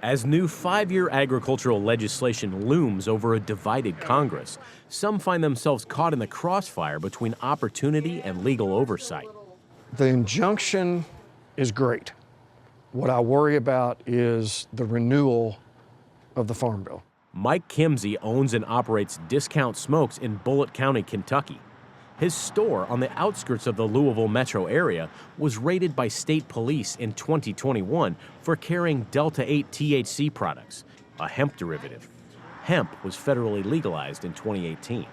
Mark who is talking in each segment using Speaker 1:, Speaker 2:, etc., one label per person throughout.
Speaker 1: As new 5-year agricultural legislation looms over a divided Congress, some find themselves caught in the crossfire between opportunity and legal oversight.
Speaker 2: The injunction is great. What I worry about is the renewal of the Farm Bill.
Speaker 1: Mike Kimsey owns and operates Discount Smokes in Bullitt County, Kentucky. His store on the outskirts of the Louisville metro area was raided by state police in 2021 for carrying Delta-8 THC products, a hemp derivative. Hemp was federally legalized in 2018.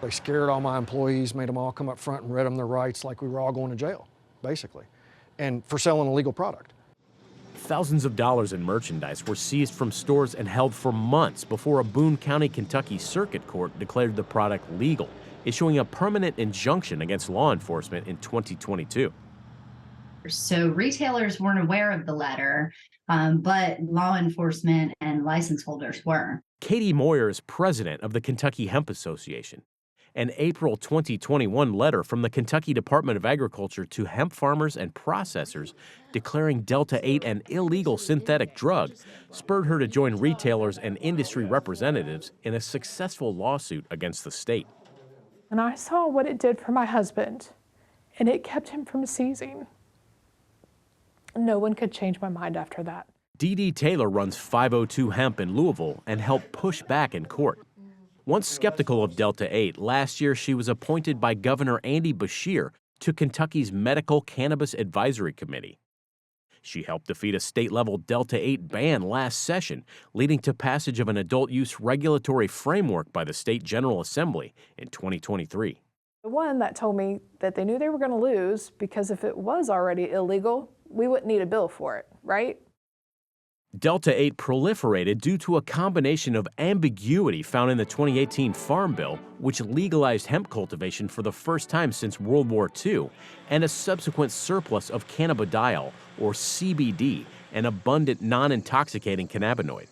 Speaker 2: They scared all my employees, made them all come up front and read them their rights like we were all going to jail, basically, and for selling a legal product.
Speaker 1: Thousands of dollars in merchandise were seized from stores and held for months before a Boone County, Kentucky Circuit Court declared the product legal, issuing a permanent injunction against law enforcement in 2022.
Speaker 3: So retailers weren't aware of the letter, but law enforcement and license holders were.
Speaker 1: Katie Moyer is president of the Kentucky Hemp Association. An April 2021 letter from the Kentucky Department of Agriculture to hemp farmers and processors declaring Delta-8 an illegal synthetic drug spurred her to join retailers and industry representatives in a successful lawsuit against the state.
Speaker 4: And I saw what it did for my husband, and it kept him from seizing. No one could change my mind after that.
Speaker 1: Dee Dee Taylor runs 502 Hemp in Louisville and helped push back in court. Once skeptical of Delta-8, last year she was appointed by Governor Andy Beshear to Kentucky's Medical Cannabis Advisory Committee. She helped defeat a state-level Delta-8 ban last session, leading to passage of an adult-use regulatory framework by the State General Assembly in 2023.
Speaker 4: The one that told me that they knew they were going to lose because if it was already illegal, we wouldn't need a bill for it, right?
Speaker 1: Delta-8 proliferated due to a combination of ambiguity found in the 2018 Farm Bill, which legalized hemp cultivation for the first time since World War II, and a subsequent surplus of cannabidiol, or CBD, an abundant non-intoxicating cannabinoid.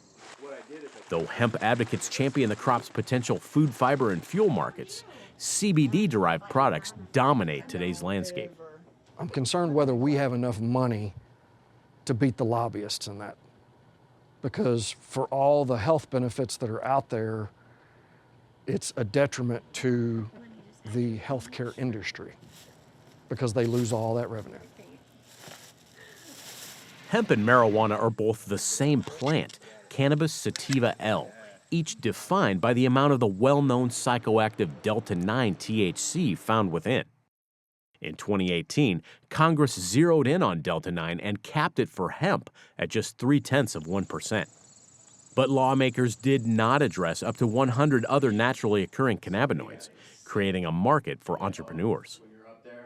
Speaker 1: Though hemp advocates champion the crop's potential food, fiber, and fuel markets, CBD-derived products dominate today's landscape.
Speaker 2: I'm concerned whether we have enough money to beat the lobbyists in that. Because for all the health benefits that are out there, it's a detriment to the healthcare industry because they lose all that revenue.
Speaker 1: Hemp and marijuana are both the same plant, Cannabis sativa L, each defined by the amount of the well-known psychoactive Delta-9 THC found within. In 2018, Congress zeroed in on Delta-9 and capped it for hemp at just 0.3%. But lawmakers did not address up to 100 other naturally occurring cannabinoids, creating a market for entrepreneurs.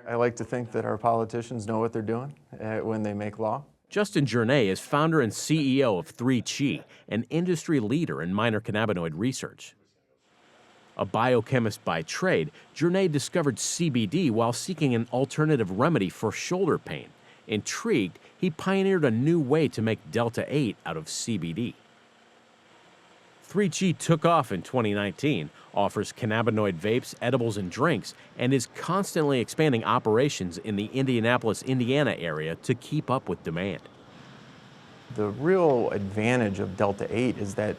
Speaker 5: I like to think that our politicians know what they're doing when they make law.
Speaker 1: Justin Journay is founder and CEO of 3Chi, an industry leader in minor cannabinoid research. A biochemist by trade, Journay discovered CBD while seeking an alternative remedy for shoulder pain. Intrigued, he pioneered a new way to make Delta-8 out of CBD. 3Chi took off in 2019, offers cannabinoid vapes, edibles, and drinks, and is constantly expanding operations in the Indianapolis, Indiana area to keep up with demand.
Speaker 5: The real advantage of Delta-8 is that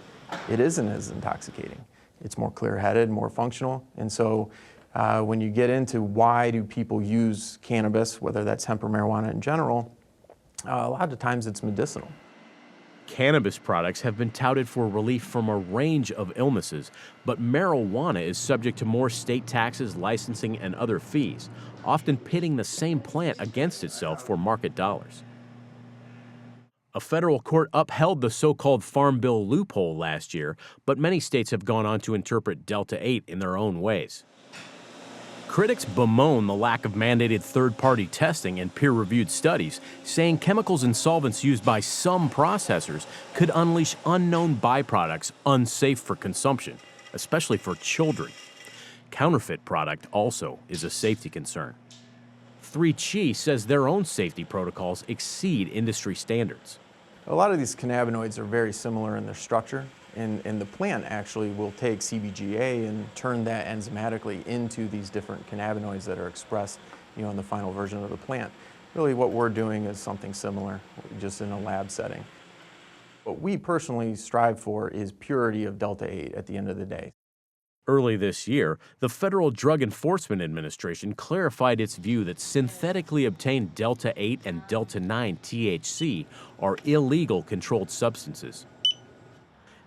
Speaker 5: it isn't as intoxicating. It's more clear-headed, more functional, and so when you get into why do people use cannabis, whether that's hemp or marijuana in general, a lot of times it's medicinal.
Speaker 1: Cannabis products have been touted for relief from a range of illnesses, but marijuana is subject to more state taxes, licensing, and other fees, often pitting the same plant against itself for market dollars. A federal court upheld the so-called Farm Bill loophole last year, but many states have gone on to interpret Delta-8 in their own ways. Critics bemoan the lack of mandated third-party testing and peer-reviewed studies, saying chemicals and solvents used by some processors could unleash unknown byproducts unsafe for consumption, especially for children. Counterfeit product also is a safety concern. 3Chi says their own safety protocols exceed industry standards.
Speaker 5: A lot of these cannabinoids are very similar in their structure, and the plant actually will take CBGA and turn that enzymatically into these different cannabinoids that are expressed, in the final version of the plant. Really what we're doing is something similar, just in a lab setting. What we personally strive for is purity of Delta 8 at the end of the day.
Speaker 1: Early this year, the Federal Drug Enforcement Administration clarified its view that synthetically obtained Delta 8 and Delta 9 THC are illegal controlled substances.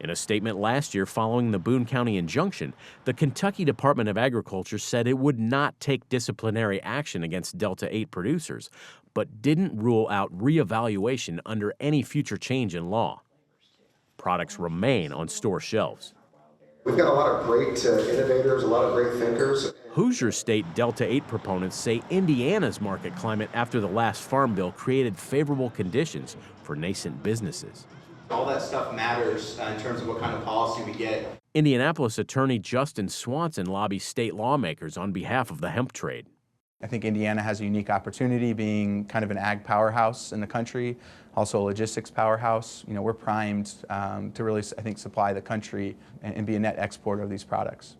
Speaker 1: In a statement last year following the Boone County injunction, the Kentucky Department of Agriculture said it would not take disciplinary action against Delta 8 producers, but didn't rule out reevaluation under any future change in law. Products remain on store shelves.
Speaker 6: We've got a lot of great innovators, a lot of great thinkers.
Speaker 1: Hoosier State Delta 8 proponents say Indiana's market climate after the last Farm Bill created favorable conditions for nascent businesses.
Speaker 7: All that stuff matters in terms of what kind of policy we get.
Speaker 1: Indianapolis attorney Justin Swanson lobbies state lawmakers on behalf of the hemp trade.
Speaker 5: I think Indiana has a unique opportunity being kind of an ag powerhouse in the country, also a logistics powerhouse. You know, we're primed to really, I think, supply the country and be a net exporter of these products.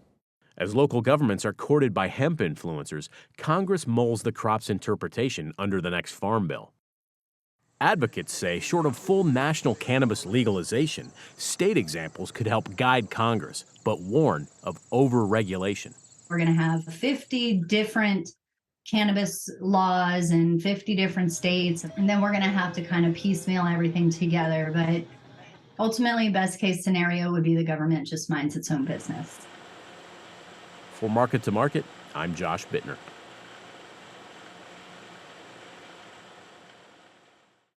Speaker 1: As local governments are courted by hemp influencers, Congress mulls the crop's interpretation under the next Farm Bill. Advocates say, short of full national cannabis legalization, state examples could help guide Congress, but warn of over-regulation.
Speaker 3: We're going to have 50 different cannabis laws in 50 different states, and then we're going to have to kind of piecemeal everything together. But ultimately, best case scenario would be the government just minds its own business.
Speaker 1: For Market to Market, I'm Josh Buettner.